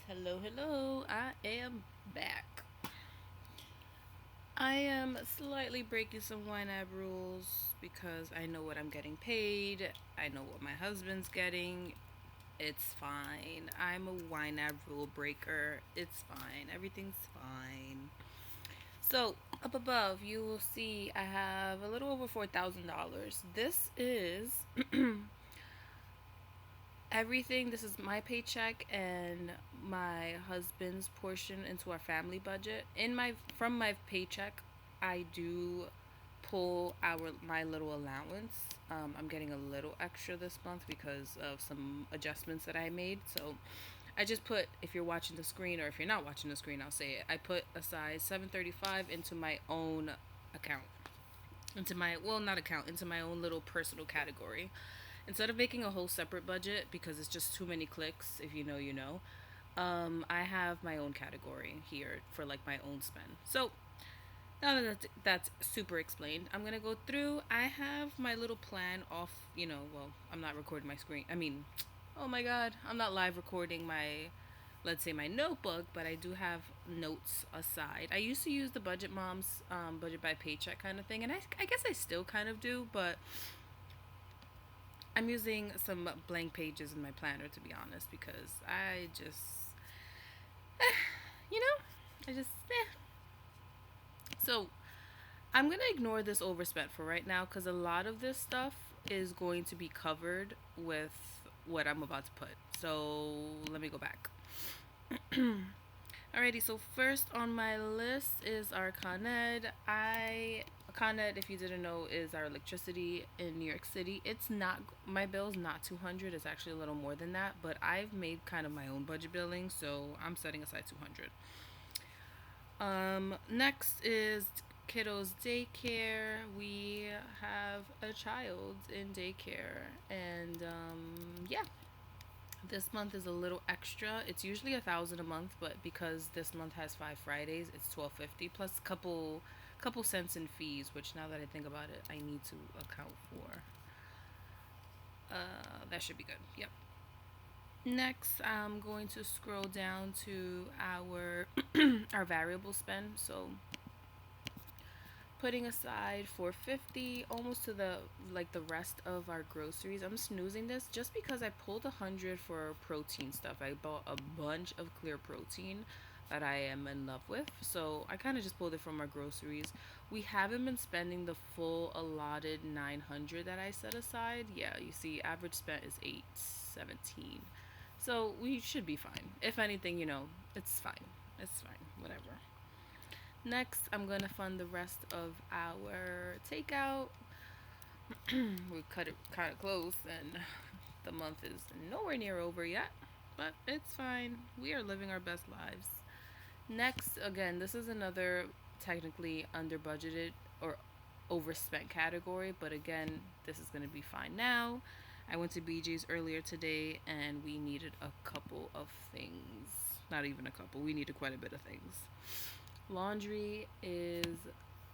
Hello, I am back. I am slightly breaking some YNAB rules because I know what I'm getting paid. I know what my husband's getting. It's fine. I'm a YNAB rule breaker. It's fine. Everything's fine. So, up above, you will see I have a little over $4,000. This is everything. This is my paycheck and my husband's portion into our family budget. In my From my paycheck, I do pull our my little allowance. I'm getting a little extra this month because of some adjustments that I made. So I just put, if you're watching the screen or if you're not watching the screen, I'll say it. I put aside 735 into my own account. Into my, well, not account, into my own little personal category. Instead of making a whole separate budget because it's just too many clicks, if you know, you know, I have my own category here for like my own spend. So now that that's super explained, I'm gonna go through. I have my little plan off, well, I'm not recording my screen. Oh my god, I'm not live recording my, let's say, my notebook, but I do have notes aside. I used to use the Budget Moms budget by paycheck kind of thing, and I guess I still kind of do, but I'm using some blank pages in my planner, to be honest, because you know, I just, So I'm going to ignore this overspent for right now because a lot of this stuff is going to be covered with what I'm about to put. So let me go back. Alrighty, so first on my list is our Con Ed. Con Ed, if you didn't know, is our electricity in New York City. It's not, my bill's not 200, it's actually a little more than that, but I've made kind of my own budget billing, so I'm setting aside 200. Next is kiddos daycare. We have a child in daycare, and yeah, this month is a little extra. It's usually 1,000 a month, but because this month has 5 Fridays, it's 1,250 plus couple cents in fees. Which, now that I think about it, I need to account for. That should be good. Yep. Next, I'm going to scroll down to our our variable spend. So putting aside 450 almost to the, like, the rest of our groceries. I'm snoozing this just because I pulled 100 for protein stuff. I bought a bunch of clear protein that I am in love with, so I kind of just pulled it from our groceries. We haven't been spending the full allotted 900 that I set aside. Yeah, you see, average spent is 817, so we should be fine. If anything, it's fine. It's fine, whatever. Next, I'm going to fund the rest of our takeout. We cut it kind of close, and the month is nowhere near over yet, but it's fine. We are living our best lives. Next, again, this is another technically under budgeted or overspent category, but again, this is going to be fine now. I went to BJ's earlier today and we needed a couple of things. Not even a couple, we needed quite a bit of things. Laundry is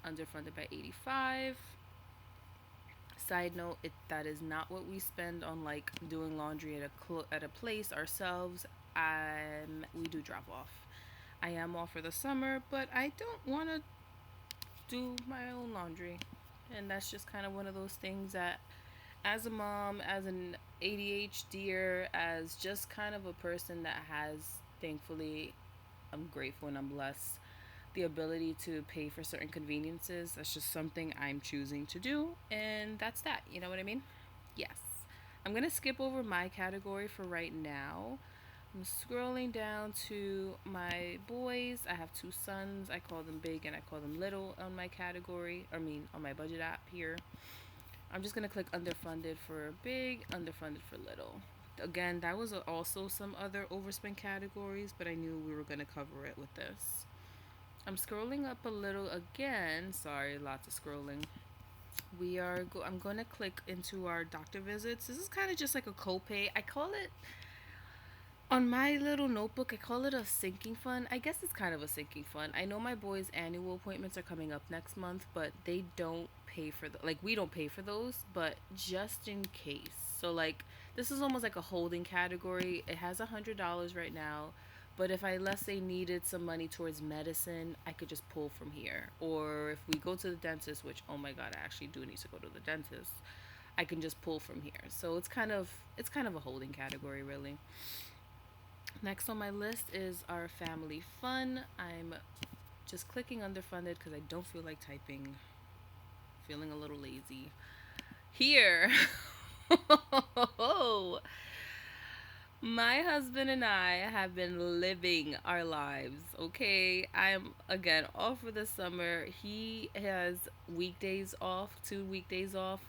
underfunded by 85. Side note, that is not what we spend on, like, doing laundry at a place ourselves. We do drop off. I am off for the summer, but I don't want to do my own laundry, and that's just kind of one of those things that, as a mom, as an ADHDer, as just kind of a person that has, thankfully, I'm grateful and I'm blessed, the ability to pay for certain conveniences. That's just something I'm choosing to do, and that's that. You know what I mean? Yes. I'm gonna skip over my category for right now. I'm scrolling down to my boys. I have two sons. I call them big and I call them little on my category. On my budget app here. I'm just gonna click underfunded for big, underfunded for little. Again, that was also some other overspend categories, but I knew we were gonna cover it with this. I'm scrolling up a little again. Sorry, lots of scrolling. I'm going to click into our doctor visits. This is kind of just like a copay. I call it, on my little notebook, I call it a sinking fund. I guess it's kind of a sinking fund. I know my boys' annual appointments are coming up next month, but they don't pay for we don't pay for those, but just in case. So, like, this is almost like a holding category. It has $100 right now, But if I, let's say, needed some money towards medicine, I could just pull from here. Or if we go to the dentist, which, oh my god, I actually do need to go to the dentist, I can just pull from here. So it's kind of a holding category, really. Next on my list is our family fun. I'm just clicking underfunded because I don't feel like typing. Feeling a little lazy. Here. My husband and I have been living our lives, okay? I'm again off for the summer. He has weekdays off, 2 weekdays off,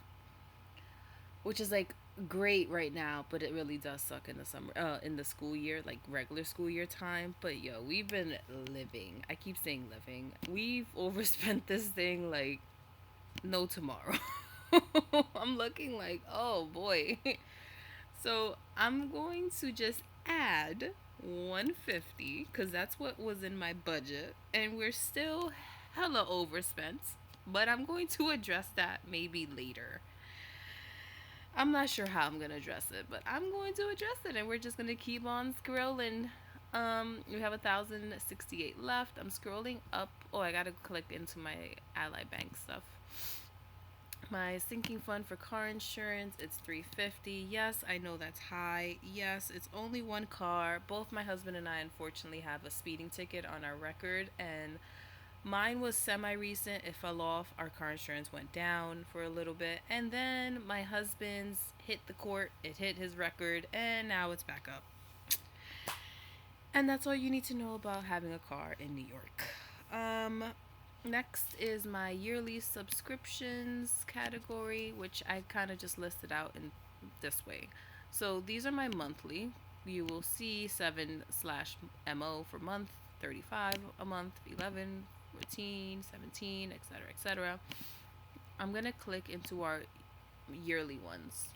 which is like great right now, but it really does suck in the summer, in the school year, like regular school year time. But yo, we've been living. I keep saying living. We've overspent this thing like no tomorrow. I'm looking like, oh boy. So I'm going to just add 150 because that's what was in my budget, and we're still hella overspent. But I'm going to address that maybe later. I'm not sure how I'm gonna address it, but I'm going to address it, and we're just gonna keep on scrolling. We have 1,068 left. I'm scrolling up. Oh, I gotta click into my Ally Bank stuff. My sinking fund for car insurance, it's 350. Yes, I know that's high. Yes, it's only one car. Both my husband and I unfortunately have a speeding ticket on our record, and mine was semi recent. It fell off. Our car insurance went down for a little bit, and then my husband's hit the court. It hit his record, and now it's back up. And that's all you need to know about having a car in New York. Next is my yearly subscriptions category, which I kind of just listed out in this way. So these are my monthly. You will see 7 slash MO for month, 35 a month, 11, 14, 17, etc., etc. I'm going to click into our yearly ones.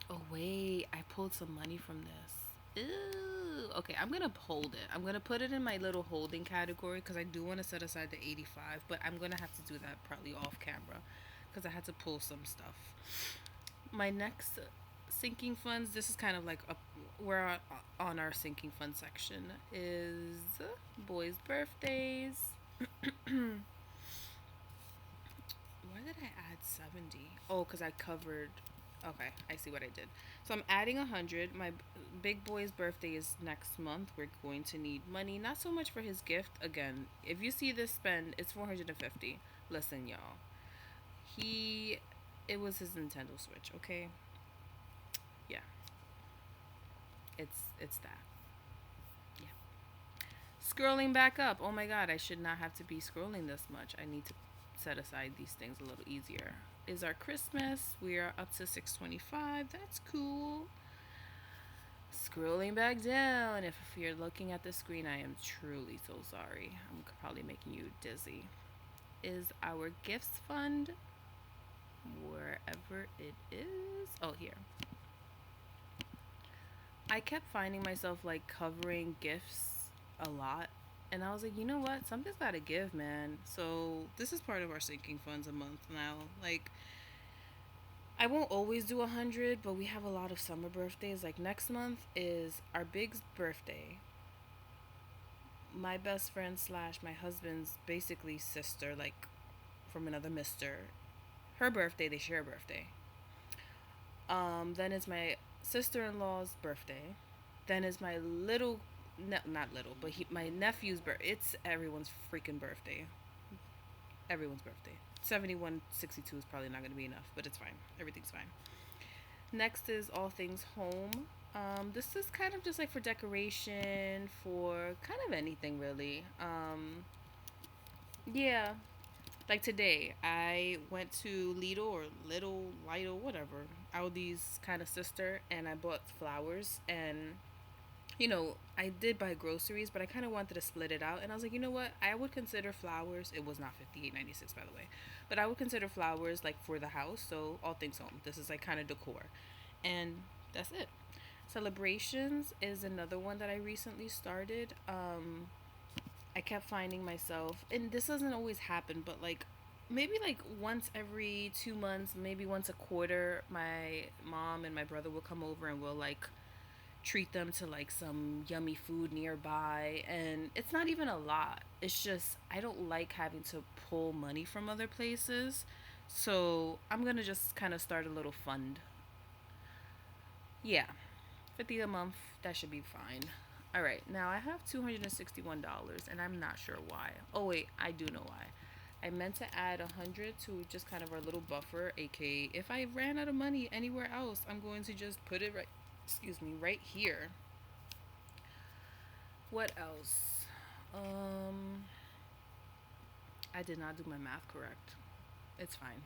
Oh, wait, I pulled some money from this. Ooh, okay, I'm gonna hold it. I'm gonna put it in my little holding category because I do want to set aside the 85, but I'm gonna have to do that probably off camera because I had to pull some stuff. My next sinking funds, this is kind of like we're on our sinking fund section, is boys' birthdays. Why did I add 70? Oh, because I covered. Okay, I see what I did. So I'm adding 100. My big boy's birthday is next month. We're going to need money. Not so much for his gift. Again, if you see this spend, it's 450. Listen, y'all. He. It was his Nintendo Switch, okay? Yeah. It's that. Yeah. Scrolling back up. Oh my god, I should not have to be scrolling this much. I need to set aside these things a little easier. Is our Christmas. We are up to 625. That's cool. Scrolling back down. If you're looking at the screen, I am truly so sorry. I'm probably making you dizzy. Is our gifts fund wherever it is? Oh, here. I kept finding myself like covering gifts a lot. And I was like, you know what? Something's got to give, man. So this is part of our sinking funds a month now. Like, I won't always do 100, but we have a lot of summer birthdays. Like next month is our big birthday. My best friend slash my husband's basically sister, like from another mister. Her birthday, they share a birthday. Then it's my sister-in-law's birthday. Then is my little, not little, but my nephew's birthday. It's everyone's freaking birthday. Everyone's birthday. 7162 is probably not going to be enough, but it's fine. Everything's fine. Next is all things home. This is kind of just like for decoration, for kind of anything really. Yeah, like today, I went to Lidl or Lidl, whatever, Aldi's kind of sister, and I bought flowers. And I did buy groceries, but I kind of wanted to split it out. And I was like, you know what? I would consider flowers. It was not 58.96, by the way, but I would consider flowers like for the house. So all things home. This is like kind of decor, and that's it. Celebrations is another one that I recently started. I kept finding myself, and this doesn't always happen, but like maybe like once every 2 months, maybe once a quarter, my mom and my brother will come over and we'll like treat them to like some yummy food nearby, and it's not even a lot. It's just I don't like having to pull money from other places. So I'm going to just kind of start a little fund. Yeah, 50 a month, that should be fine. All right, now I have $261 and I'm not sure why. Oh wait, I do know why. I meant to add 100 to just kind of our little buffer, aka if I ran out of money anywhere else, I'm going to just put it right, excuse me, right here. What else? Um, I did not do my math correct. It's fine.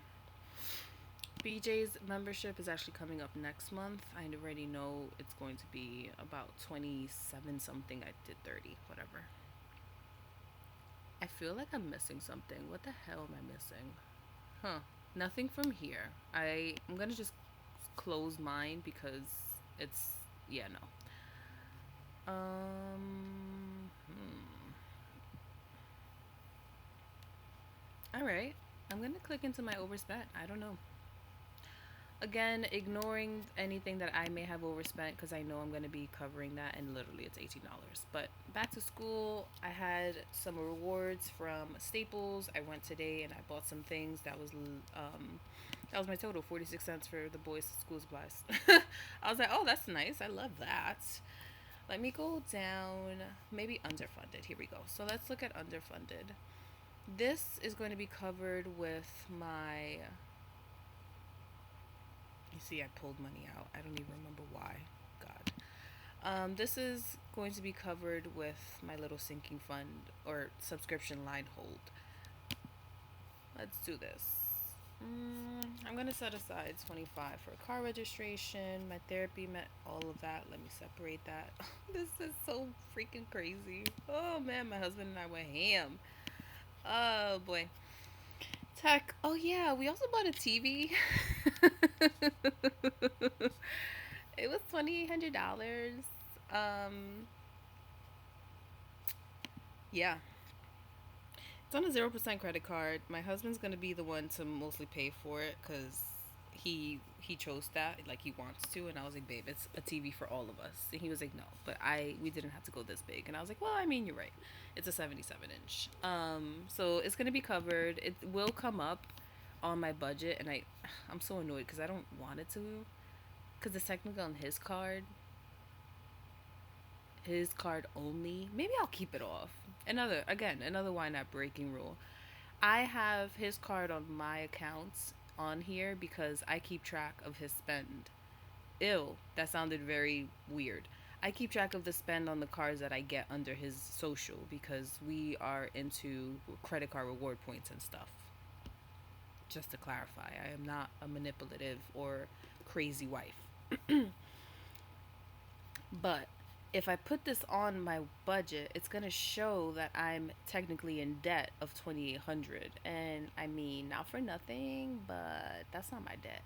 BJ's membership is actually coming up next month. I already know it's going to be about 27 something. I did 30, whatever. I feel like I'm missing something. What the hell am I missing? Huh. Nothing from here. I'm going to just close mine because it's yeah, no. All right. I'm going to click into my overspent. I don't know. Again, ignoring anything that I may have overspent because I know I'm going to be covering that, and literally it's $18. But back to school, I had some rewards from Staples. I went today and I bought some things. That was my total, 46 cents for the boys' school supplies. I was like, oh, that's nice. I love that. Let me go down, maybe underfunded. Here we go. So let's look at underfunded. This is going to be covered with my. You see, I pulled money out. I don't even remember why. God. This is going to be covered with my little sinking fund or subscription line hold. Let's do this. I'm going to set aside 25 for car registration, my therapy, all of that. Let me separate that. This is so freaking crazy. Oh man, my husband and I went ham. Oh boy. Tech. Oh yeah, we also bought a TV. It was $2,800. Um, yeah, it's on a 0% credit card. My husband's gonna be the one to mostly pay for it because he chose that, like he wants to, and I was like, babe, it's a TV for all of us, and he was like, no, but we didn't have to go this big, and I was like, well, I mean, you're right, it's a 77 inch. So it's gonna be covered. It will come up on my budget, and I'm so annoyed because I don't want it to, because it's technically on his card only. Maybe I'll keep it off. Another YNAB breaking rule. I have his card on my accounts on here because I keep track of his spend. Ew, that sounded very weird. I keep track of the spend on the cards that I get under his social because we are into credit card reward points and stuff. Just to clarify, I am not a manipulative or crazy wife. But if I put this on my budget, it's gonna show that I'm technically in debt of 2,800. And I mean, not for nothing, but that's not my debt.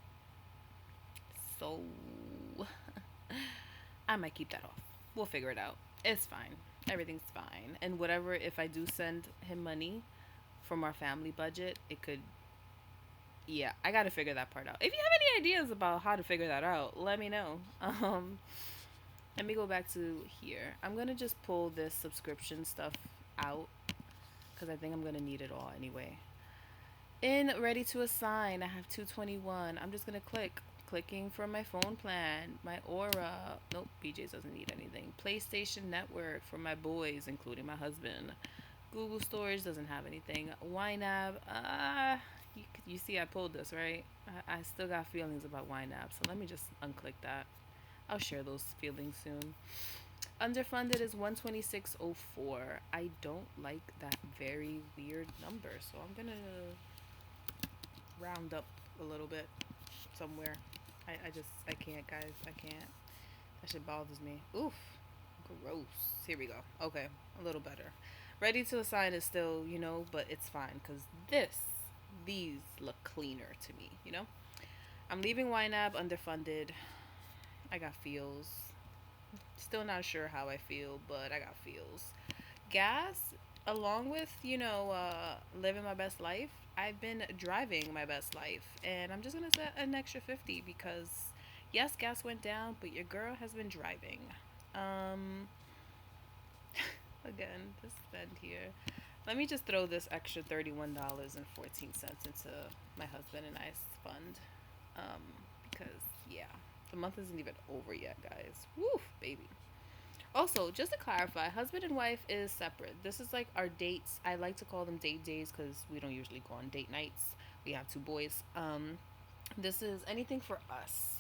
So I might keep that off. We'll figure it out. It's fine. Everything's fine. And whatever, if I do send him money from our family budget, it could. Yeah, I gotta figure that part out. If you have any ideas about how to figure that out, let me know. Let me go back to here. I'm gonna just pull this subscription stuff out because I think I'm gonna need it all anyway. In ready to assign, I have 221. I'm just gonna clicking for my phone plan, my Aura. Nope, BJ's doesn't need anything. PlayStation Network for my boys, including my husband. Google Storage doesn't have anything. YNAB. You see, I pulled this right. I still got feelings about YNAB, so let me just unclick that. I'll share those feelings soon. Underfunded is 126.04. I don't like that very weird number, so I'm gonna round up a little bit somewhere. I can't, guys. I can't. That shit bothers me. Oof. Gross. Here we go. Okay, a little better. Ready to assign is still, but it's fine because these look cleaner to me, I'm leaving YNAB underfunded. I got feels. Still not sure how I feel, but I got feels. Gas, along with, living my best life, I've been driving my best life. And I'm just going to set an extra 50 because, Yes, gas went down, but your girl has been driving. Um, Again, this spend here. Let me just throw this extra $31.14 into my husband and I's fund. Um, because yeah, the month isn't even over yet, guys. Woof, baby. Also, just to clarify, husband and wife is separate. This is like our dates. I like to call them date days because we don't usually go on date nights. We have two boys. This is anything for us.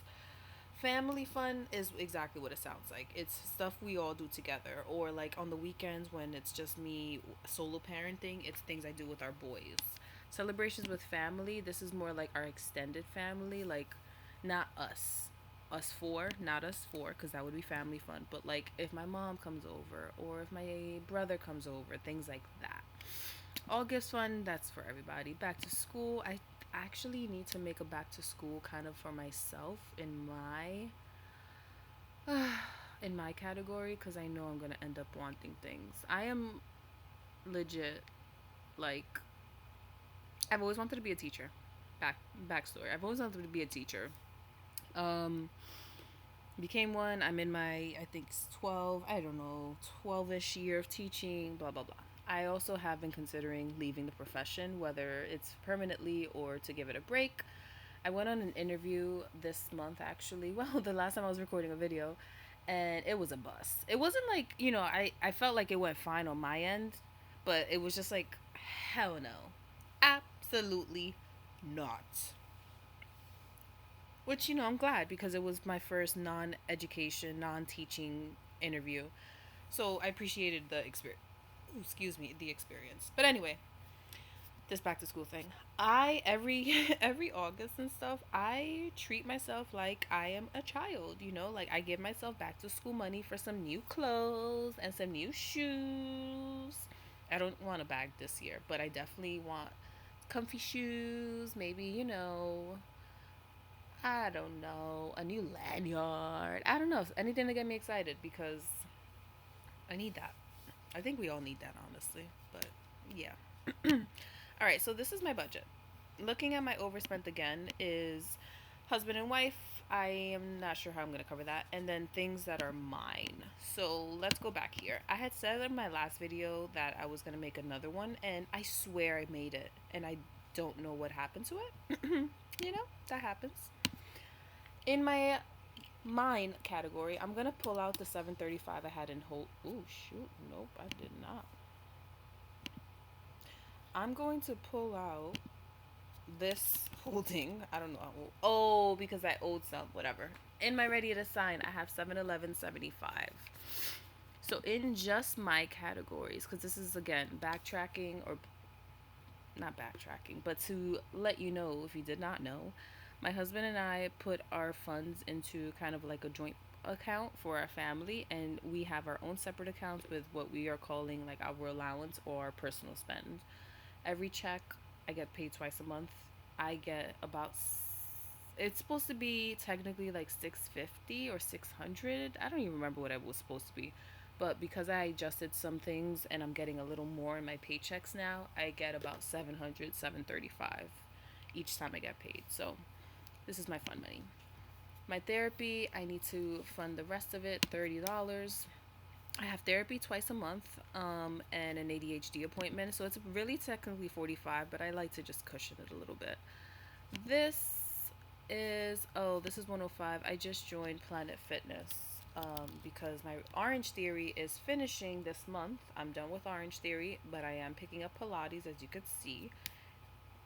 Family fun is exactly what it sounds like. It's stuff we all do together, or like on the weekends when it's just me solo parenting, it's things I do with our boys. Celebrations with family, this is more like our extended family, like not us four, not us four, because that would be family fun. But like if my mom comes over or if my brother comes over, things like that. August fun, that's for everybody. Back to school, I actually need to make a back to school kind of for myself in my category because I know I'm gonna end up wanting things. I am legit like I've always wanted to be a teacher. Backstory. I've always wanted to be a teacher. Um, Became one. I'm in my I think 12. I don't know 12ish year of teaching. Blah blah blah. I also have been considering leaving the profession, whether it's permanently or to give it a break. I went on an interview this month actually. Well, the last time I was recording a video, and it was a bust. It wasn't like, I felt like it went fine on my end, but it was just like, hell no. Absolutely not. Which, I'm glad because it was my first non education, non teaching interview. So I appreciated the experience. Excuse me, the experience. But anyway, this back to school thing. I every August and stuff, I treat myself like I am a child, like I give myself back to school money for some new clothes and some new shoes. I don't want a bag this year, but I definitely want comfy shoes, maybe, I don't know, a new lanyard. I don't know, anything to get me excited because I need that. I think we all need that honestly, but yeah. All right, so this is my budget. Looking at my overspent again is husband and wife. I am not sure how I'm going to cover that. And then things that are mine. So let's go back here. I had said in my last video that I was going to make another one, and I swear I made it. And I don't know what happened to it. That happens. In my mine category, I'm going to pull out the 735 I had in hold. Ooh, shoot. Nope, I did not. I'm going to pull out this holding. I don't know. Oh, because I owed some, whatever. In my ready to sign, I have 711.75. So in just my categories, because this is again backtracking, or not backtracking, but to let you know if you did not know, my husband and I put our funds into kind of like a joint account for our family, and we have our own separate accounts with what we are calling like our allowance or our personal spend. Every check, I get paid twice a month. I get about it's supposed to be technically like 650 or 600. I don't even remember what it was supposed to be. But because I adjusted some things and I'm getting a little more in my paychecks now, I get about 700, 735 each time I get paid. So, this is my fun money. My therapy, I need to fund the rest of it, $30. I have therapy twice a month, and an ADHD appointment, so it's really technically 45, but I like to just cushion it a little bit. This this is 105. I just joined Planet Fitness because my Orange Theory is finishing this month. I'm done with Orange Theory, but I am picking up Pilates, as you could see.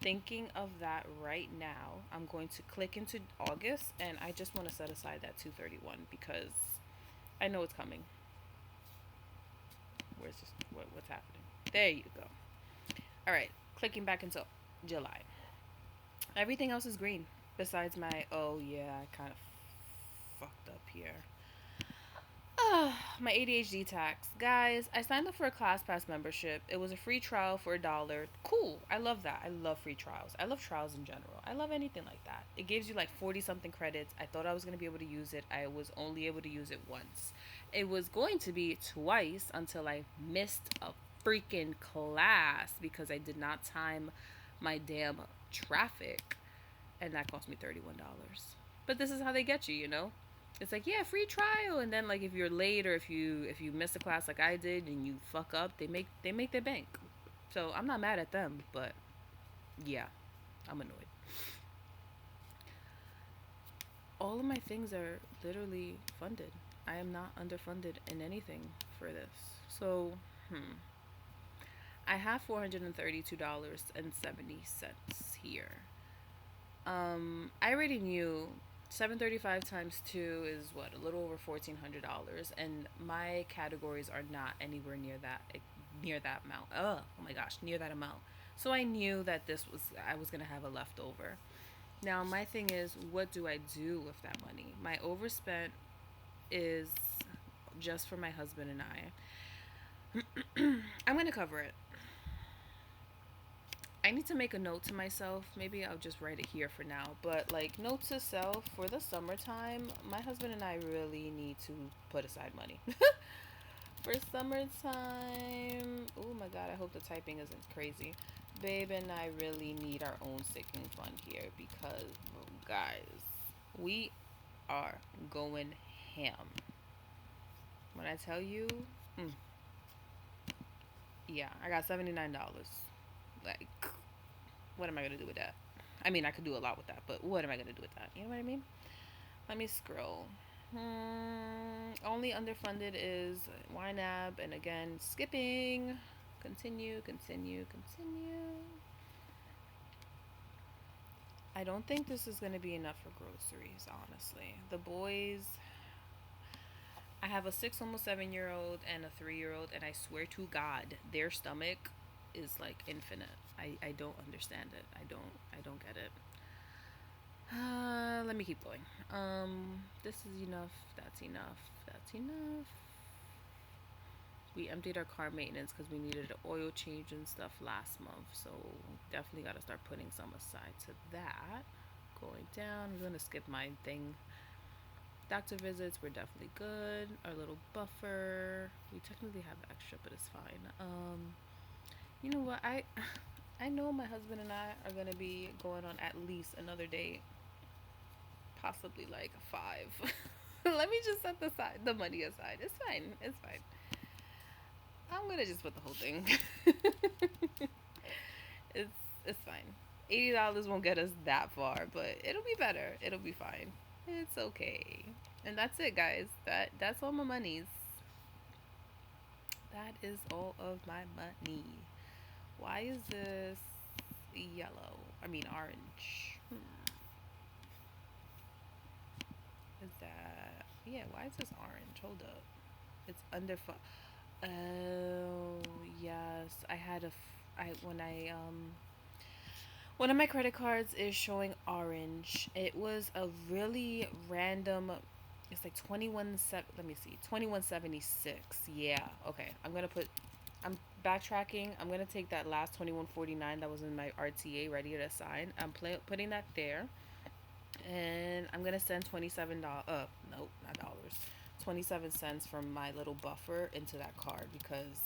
Thinking of that right now. I'm going to click into August, and I just want to set aside that 231 because I know it's coming. What's happening? There you go. All right, clicking back into July. Everything else is green besides my, oh yeah, I kind of fucked up here. My ADHD tax. Guys, I signed up for a ClassPass membership. It was a free trial for $1. Cool. I love that. I love free trials. I love trials in general. I love anything like that. It gives you like 40 something credits. I thought I was going to be able to use it. I was only able to use it once. It was going to be twice until I missed a freaking class because I did not time my damn traffic. And that cost me $31. But this is how they get you, you know? It's like, yeah, free trial, and then like if you're late or if you miss a class like I did and you fuck up, they make their bank. So I'm not mad at them, but yeah, I'm annoyed. All of my things are literally funded. I am not underfunded in anything for this. So, I have $432.70 here. I already knew 735 times 2 is what, a little over $1,400, and my categories are not anywhere near that amount. Oh my gosh, near that amount. So I knew that I was gonna have a leftover. Now my thing is, what do I do with that money? My overspent is just for my husband and I. I'm gonna cover it. I need to make a note to myself. Maybe I'll just write it here for now. But like, note to self, for the summertime, my husband and I really need to put aside money. For summertime, oh my god, I hope the typing isn't crazy. Babe and I really need our own sinking fund here because, guys, we are going ham. When I tell you, mm, yeah, I got $79. Like, what am I gonna do with that? I mean, I could do a lot with that, but what am I gonna do with that? You know what I mean? Let me scroll. Only underfunded is YNAB, and again, skipping. Continue, continue, continue. I don't think this is gonna be enough for groceries, honestly. The boys, I have a 6, almost 7 year old and a 3 year old, and I swear to God, their stomach is like infinite. I don't understand it. I don't get it. Let me keep going. This is enough. That's enough. That's enough. We emptied our car maintenance because we needed an oil change and stuff last month. So definitely got to start putting some aside to that. Going down. I'm gonna skip my thing. Doctor visits were definitely good. Our little buffer. We technically have extra, but it's fine. You know what? I know my husband and I are gonna be going on at least another date, possibly like five. Let me just set the money aside. It's fine. It's fine. I'm gonna just put the whole thing. it's it's fine. $80 won't get us that far, but it'll be better. It'll be fine. It's okay. And that's it, guys. That's all my monies. That is all of my money. Why is this yellow? I mean orange. Is that, yeah? Why is this orange? Hold up. It's under. Oh yes, I had I when I one of my credit cards is showing orange. It was a really random. It's like 21 let me see, 2176. Yeah, okay. I'm backtracking. I'm gonna take that last 2149 that was in my RTA ready to sign. I'm putting that there, and I'm gonna send $27. Nope, not dollars. 27 cents from my little buffer into that card because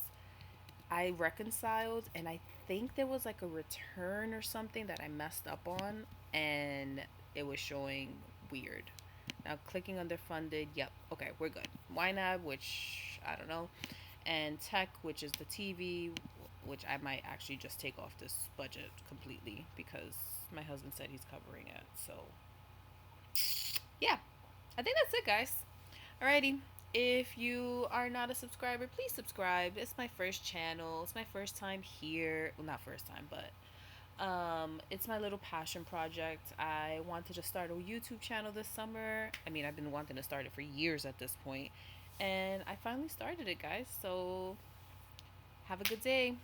I reconciled, and I think there was like a return or something that I messed up on, and it was showing weird. Now clicking underfunded, yep, okay, we're good. YNAB, which I don't know, and tech, which is the TV, which I might actually just take off this budget completely because my husband said he's covering it. So yeah, I think that's it, guys. Alrighty. If you are not a subscriber, please subscribe. It's my first channel. It's my first time here. Well, not first time, but it's my little passion project. I wanted to start a YouTube channel this summer. I mean, I've been wanting to start it for years at this point, and I finally started it, guys. So have a good day.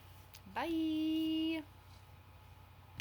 Bye.